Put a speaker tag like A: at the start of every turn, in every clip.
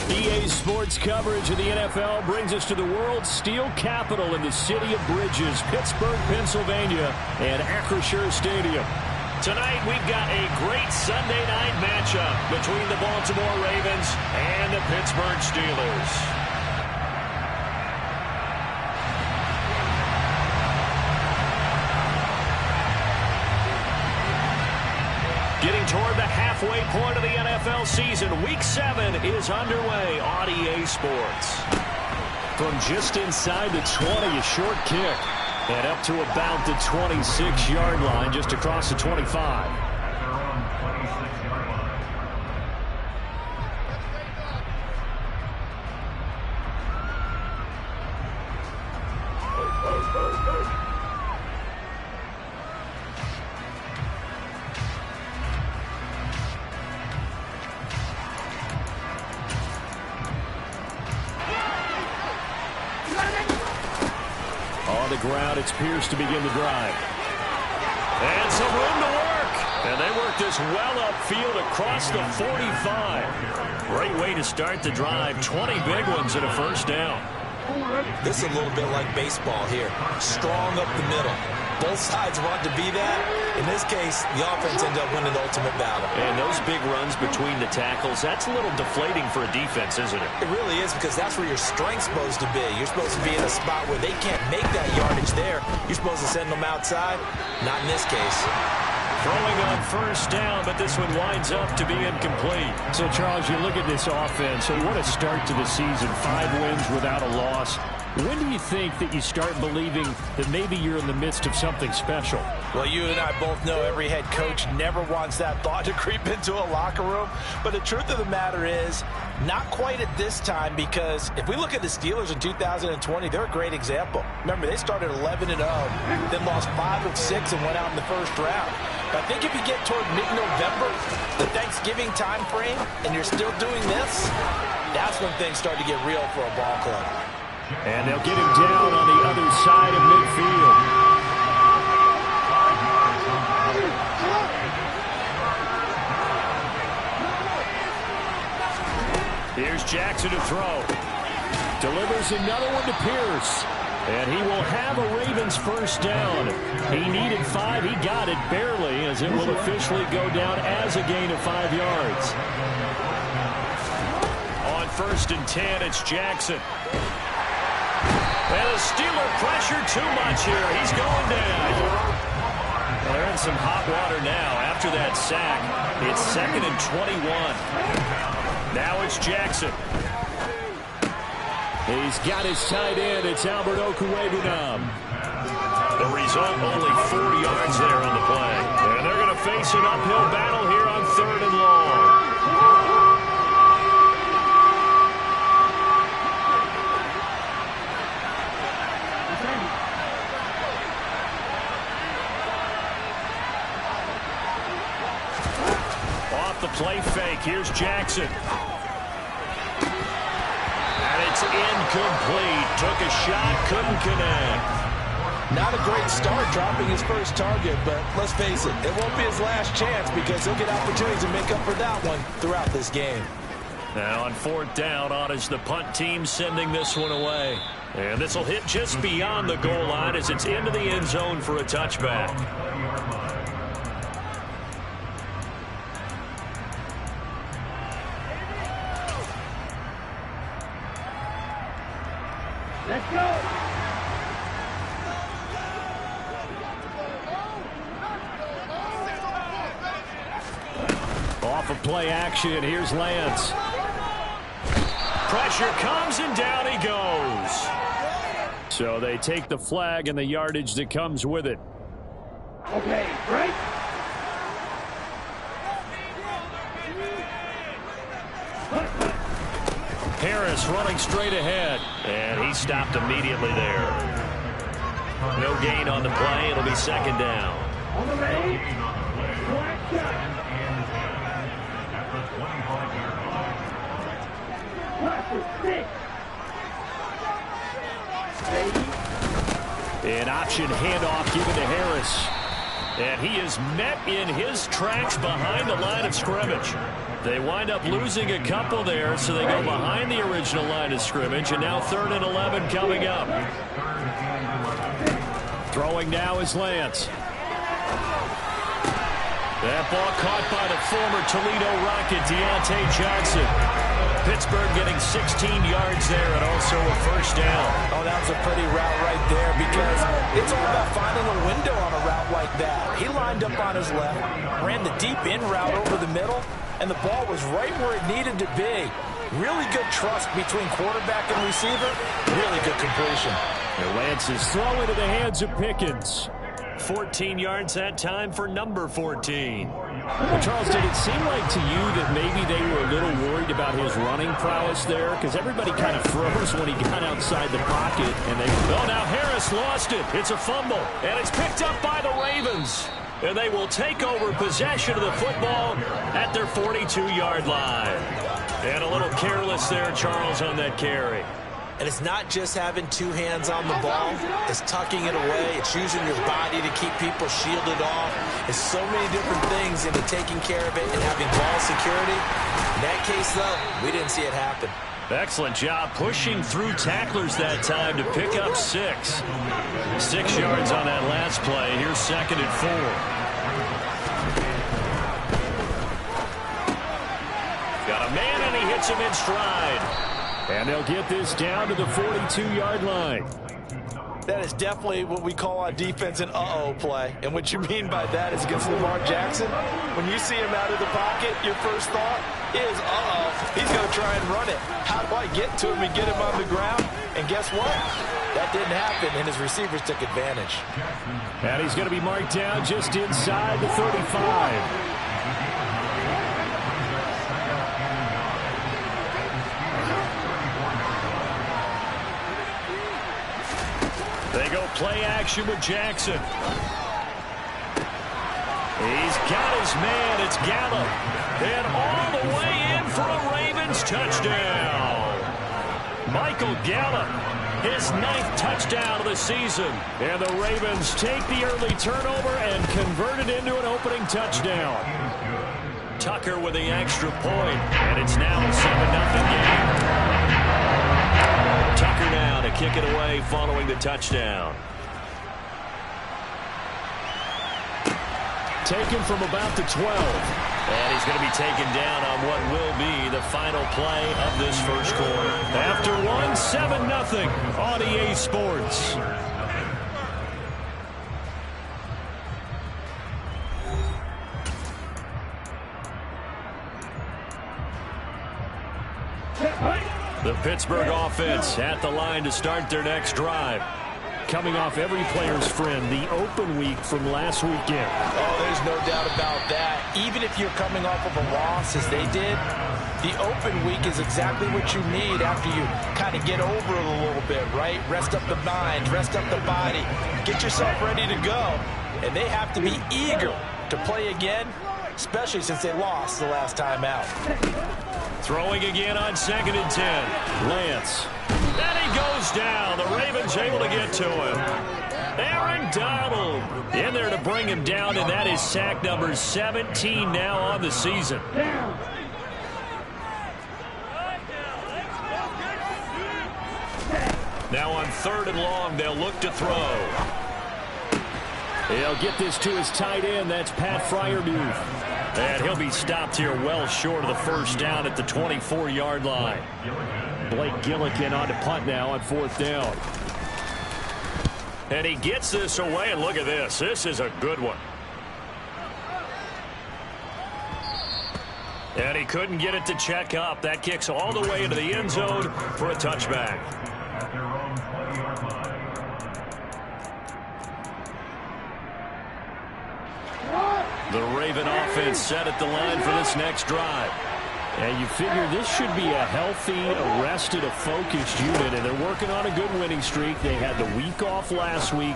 A: EA Sports coverage of the NFL brings us to the world's steel capital in the city of Bridges, Pittsburgh, Pennsylvania, and Acrisure Stadium. Tonight, we've got a great Sunday night matchup between the Baltimore Ravens and the Pittsburgh Steelers. Getting toward the halfway point of the NFL season, Week 7 is underway on EA Sports. From just inside the 20, a short kick. And up to about the 26-yard line, just across the 25. On the ground, it's Pierce to begin the drive. And some room to work. And they work this well upfield across the 45. Great way to start the drive. 20 big ones and a first down.
B: This is a little bit like baseball here. Strong up the middle. Both sides want to be that. In this case, the offense ended up winning the ultimate battle.
A: And those big runs between the tackles, that's a little deflating for a defense, isn't it?
B: It really is, because that's where your strength's supposed to be. You're supposed to be in a spot where they can't make that yardage there. You're supposed to send them outside. Not in this case.
A: Throwing on first down, but this one winds up to be incomplete. So, Charles, you look at this offense, so what a start to the season. 5 wins without a loss. When do you think that you start believing that maybe you're in the midst of something special?
B: Well, you and I both know every head coach never wants that thought to creep into a locker room. But the truth of the matter is, not quite at this time, because if we look at the Steelers in 2020, they're a great example. Remember, they started 11-0, then lost 5 of 6 and went out in the first round. But I think if you get toward mid-November, the Thanksgiving time frame, and you're still doing this, that's when things start to get real for a ball club.
A: And they'll get him down on the other side of midfield. Here's Jackson to throw. Delivers another one to Pierce. And he will have a Ravens first down. He needed 5. He got it barely, as it will officially go down as a gain of 5 yards. On 1st and 10, it's Jackson. And the Steeler pressure too much here. He's going down. Well, they're in some hot water now after that sack. It's 2nd and 21. Now it's Jackson. He's got his tight end. It's Albert Okwuegbunam. The result, only 4 yards there on the play. And they're going to face an uphill battle here on 3rd and long. Off the play fake, here's Jackson. And it's incomplete. Took a shot, couldn't connect.
B: Not a great start dropping his first target, but let's face it, it won't be his last chance, because he'll get opportunities to make up for that one throughout this game.
A: Now on 4th down, on is the punt team sending this one away. And this will hit just beyond the goal line as it's into the end zone for a touchback.
C: Let's go!
A: Off of play action, here's Lance. Pressure comes and down he goes. So they take the flag and the yardage that comes with it.
C: Okay, right?
A: Harris running straight ahead, and he stopped immediately there. No gain on the play. It'll be 2nd down.
C: On the ready?
A: An option handoff given to Harris. And he is met in his tracks behind the line of scrimmage. They wind up losing a couple there, so they go behind the original line of scrimmage, and now 3rd and 11 coming up. Throwing now is Lance. That ball caught by the former Toledo Rocket, Deontay Johnson. Pittsburgh getting 16 yards there and also a first down.
B: Oh, that was a pretty route right there because it's all about finding a window on a route like that. He lined up on his left, ran the deep in route over the middle, and the ball was right where it needed to be. Really good trust between quarterback and receiver. Really good completion.
A: And Lance is throwing to the hands of Pickens. 14 yards that time for number 14. Well, Charles, did it seem like to you that maybe they were a little worried about his running prowess there? Because everybody kind of froze when he got outside the pocket. And now Harris lost it. It's a fumble. And it's picked up by the Ravens. And they will take over possession of the football at their 42-yard line. And a little careless there, Charles, on that carry.
B: And it's not just having two hands on the ball. It's tucking it away. It's using your body to keep people shielded off. It's so many different things into taking care of it and having ball security. In that case, though, we didn't see it happen.
A: Excellent job pushing through tacklers that time to pick up 6. 6 yards on that last play. Here's 2nd and 4. Got a man, and he hits him in stride. And they'll get this down to the 42-yard line.
B: That is definitely what we call on defense an uh-oh play. And what you mean by that is against Lamar Jackson, when you see him out of the pocket, your first thought is, uh-oh, he's going to try and run it. How do I get to him and get him on the ground? And guess what? That didn't happen, and his receivers took advantage.
A: And he's going to be marked down just inside the 35. They go play action with Jackson. He's got his man. It's Gallup. And all the way in for a Ravens touchdown. Michael Gallup, his 9th touchdown of the season. And the Ravens take the early turnover and convert it into an opening touchdown. Tucker with the extra point, and it's now a 7-0 game. Tucker now to kick it away following the touchdown. Taken from about the 12. And he's going to be taken down on what will be the final play of this first quarter. After 7-0 on EA Sports. The Pittsburgh offense at the line to start their next drive. Coming off every player's friend, the open week from last weekend.
B: Oh, there's no doubt about that. Even if you're coming off of a loss, as they did, the open week is exactly what you need after you kind of get over it a little bit, right? Rest up the mind, rest up the body, get yourself ready to go. And they have to be eager to play again, especially since they lost the last time out.
A: Throwing again on 2nd and 10. Lance. And he goes down. The Ravens able to get to him. Aaron Donald in there to bring him down, and that is sack number 17 now on the season. Now on 3rd and long, they'll look to throw. He'll get this to his tight end. That's Pat Freiermuth. And he'll be stopped here well short of the first down at the 24-yard line. Blake Gillikin on to punt now on 4th down. And he gets this away, and look at this. This is a good one. And he couldn't get it to check up. That kicks all the way into the end zone for a touchback. The Raven offense set at the line for this next drive. And you figure this should be a healthy, rested, a focused unit, and they're working on a good winning streak. They had the week off last week.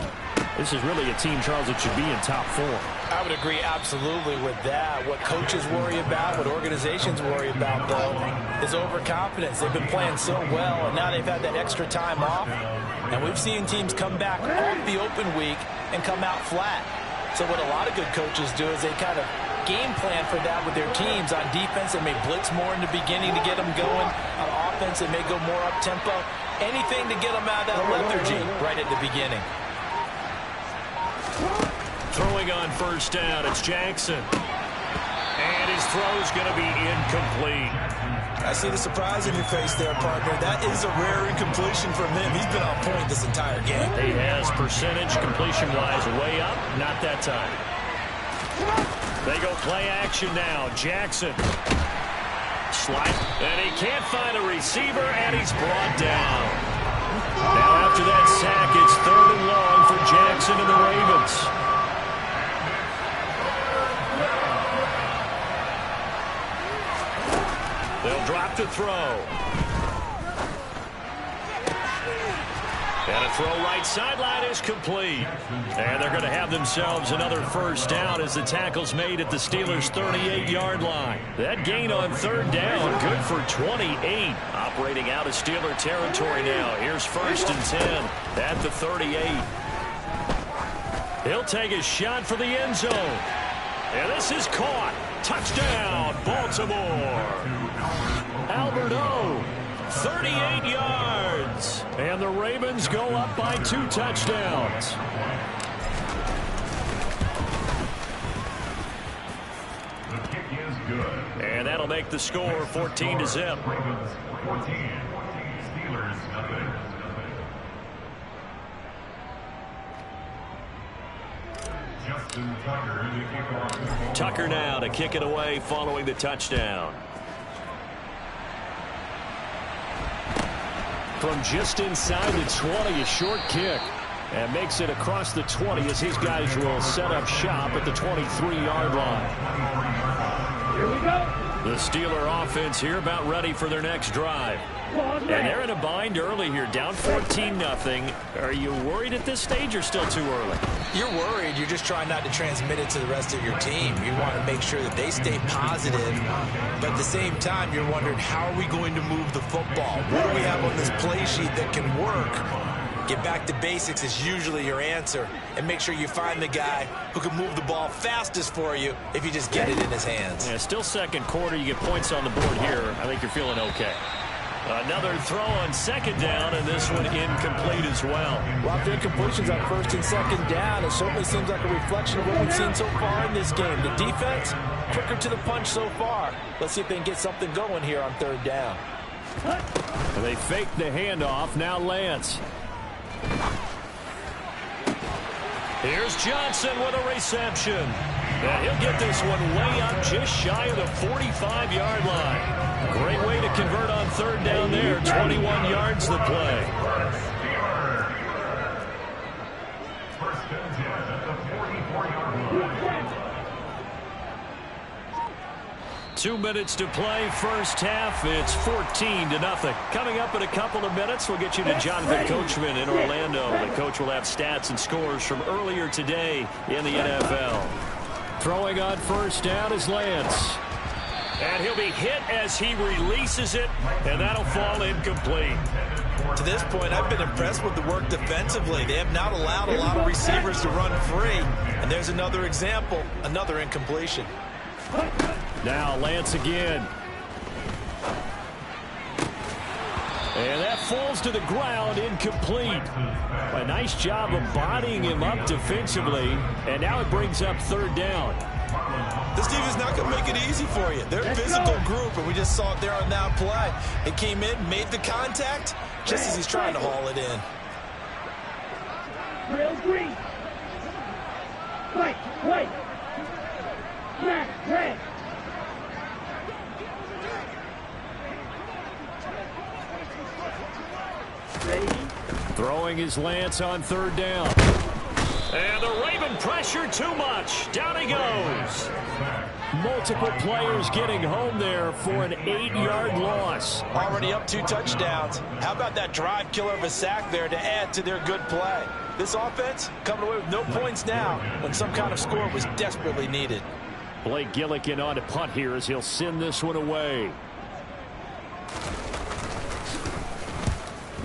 A: This is really a team, Charles, that should be in top form.
B: I would agree absolutely with that. What coaches worry about, what organizations worry about, though, is overconfidence. They've been playing so well, and now they've had that extra time off. And we've seen teams come back off the open week and come out flat. So what a lot of good coaches do is they kind of game plan for that with their teams. On defense, they may blitz more in the beginning to get them going. On offense, they may go more up-tempo. Anything to get them out of that lethargy right at the beginning.
A: Throwing on first down, it's Jackson. And his throw's going to be incomplete.
B: I see the surprise in your face there, partner. That is a rare incompletion from him. He's been on point this entire game.
A: He has percentage completion-wise way up. Not that time. They go play action now. Jackson. Slide. And he can't find a receiver, and he's brought down. Now after that sack, it's 3rd and long for Jackson and the Ravens. They'll drop to throw. And a throw right sideline is complete. And they're going to have themselves another first down as the tackle's made at the Steelers' 38-yard line. That gain on 3rd down, good for 28. Operating out of Steeler territory now. Here's 1st and 10 at the 38. He'll take a shot for the end zone. And this is caught. Touchdown, Baltimore. Alberto, 38 yards. And the Ravens go up by 2 touchdowns.
D: The kick is good.
A: And that'll make the score 14-0.
D: Ravens 14, Steelers nothing. Justin Tucker to kick off.
A: Tucker now to kick it away following the touchdown. From just inside the 20, a short kick. And makes it across the 20 as his guys will set up shop at the 23-yard line.
C: Here we go.
A: The Steeler offense here about ready for their next drive. And they're in a bind early here, down 14-0. Are you worried at this stage or still too early?
B: You're worried. You're just trying not to transmit it to the rest of your team. You want to make sure that they stay positive. But at the same time, you're wondering, how are we going to move the football? What do we have on this play sheet that can work? Get back to basics is usually your answer. And make sure you find the guy who can move the ball fastest for you if you just get it in his hands.
A: Yeah, still second quarter. You get points on the board here. I think you're feeling okay. Another throw on 2nd down, and this one incomplete as well.
B: Lots of incompletions on 1st and 2nd down. It certainly seems like a reflection of what we've seen so far in this game. The defense, quicker to the punch so far. Let's see if they can get something going here on 3rd down.
A: And they fake the handoff. Now Lance. Here's Johnson with a reception. And he'll get this one way up just shy of the 45-yard line. Great way to convert on 3rd down there. 21 yards the play.
D: First and 10 at the 44-yard line.
A: 2 minutes to play, first half. It's 14-0. Coming up in a couple of minutes, we'll get you to Jonathan Coachman in Orlando. The coach will have stats and scores from earlier today in the NFL. Throwing on first down is Lance. And he'll be hit as he releases it, and that'll fall incomplete.
B: To this point, I've been impressed with the work defensively. They have not allowed a lot of receivers to run free. And there's another example, another incompletion.
A: Now Lance again. And that falls to the ground, incomplete. A nice job of bodying him up defensively. And now it brings up 3rd down.
B: This team is not going to make it easy for you. They're a physical group, and we just saw it there on that play. It came in, made the contact, just as he's trying to haul it in.
C: Trail green. Right. Smack, red.
A: Throwing his Lance on 3rd down. And the Raven pressure too much. Down he goes. Multiple players getting home there for an 8-yard loss.
B: Already up 2 touchdowns. How about that drive killer of a sack there to add to their good play? This offense coming away with no points now when some kind of score was desperately needed.
A: Blake Gillikin on to punt here as he'll send this one away.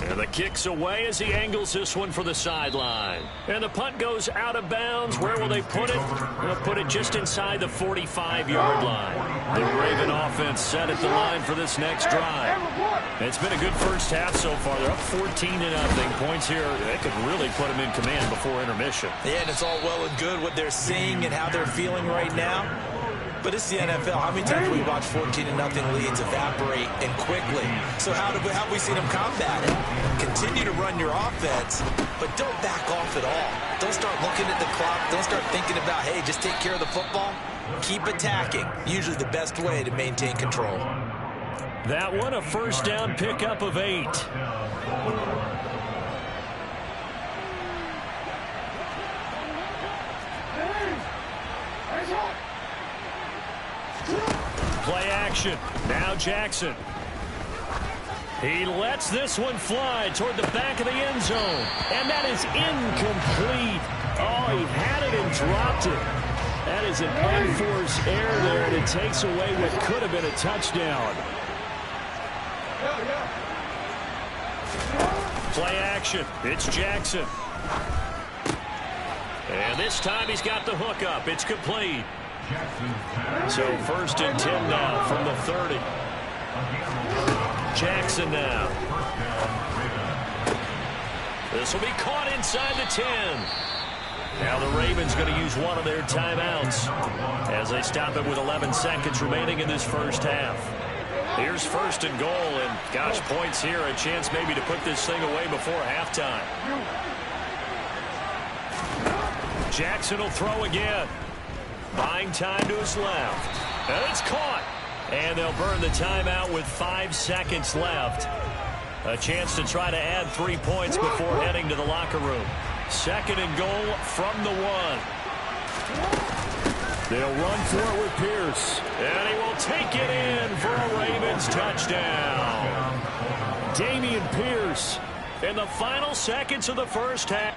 A: And And the kick's away as he angles this one for the sideline. And the punt goes out of bounds. Where will they put it? They'll put it just inside the 45-yard line. The Raven offense set at the line for this next drive. It's been a good first half so far. They're up 14-0. Points here, they could really put them in command before intermission.
B: Yeah, and it's all well and good what they're seeing and how they're feeling right now. But it's the NFL. How many times have we watched 14-0 leads evaporate and quickly? So how have we seen them combat it? Continue to run your offense, but don't back off at all. Don't start looking at the clock. Don't start thinking about, hey, just take care of the football. Keep attacking. Usually the best way to maintain control.
A: That one, a first down pickup of 8. Play action. Now Jackson. He lets this one fly toward the back of the end zone. And that is incomplete. Oh, he had it and dropped it. That is an unforced error there, and it takes away what could have been a touchdown. Play action. It's Jackson. And this time he's got the hook up. It's complete. So first and 10 now from the 30. Jackson now. This will be caught inside the 10. Now the Ravens going to use one of their timeouts as they stop it with 11 seconds remaining in this first half. Here's first and goal, and gosh, points here, a chance maybe to put this thing away before halftime. Jackson will throw again. Buying time to his left. And it's caught. And they'll burn the timeout with 5 seconds left. A chance to try to add 3 points before heading to the locker room. Second and goal from the 1. They'll run for it with Pierce. And he will take it in for a Ravens touchdown. Dameon Pierce in the final seconds of the first half.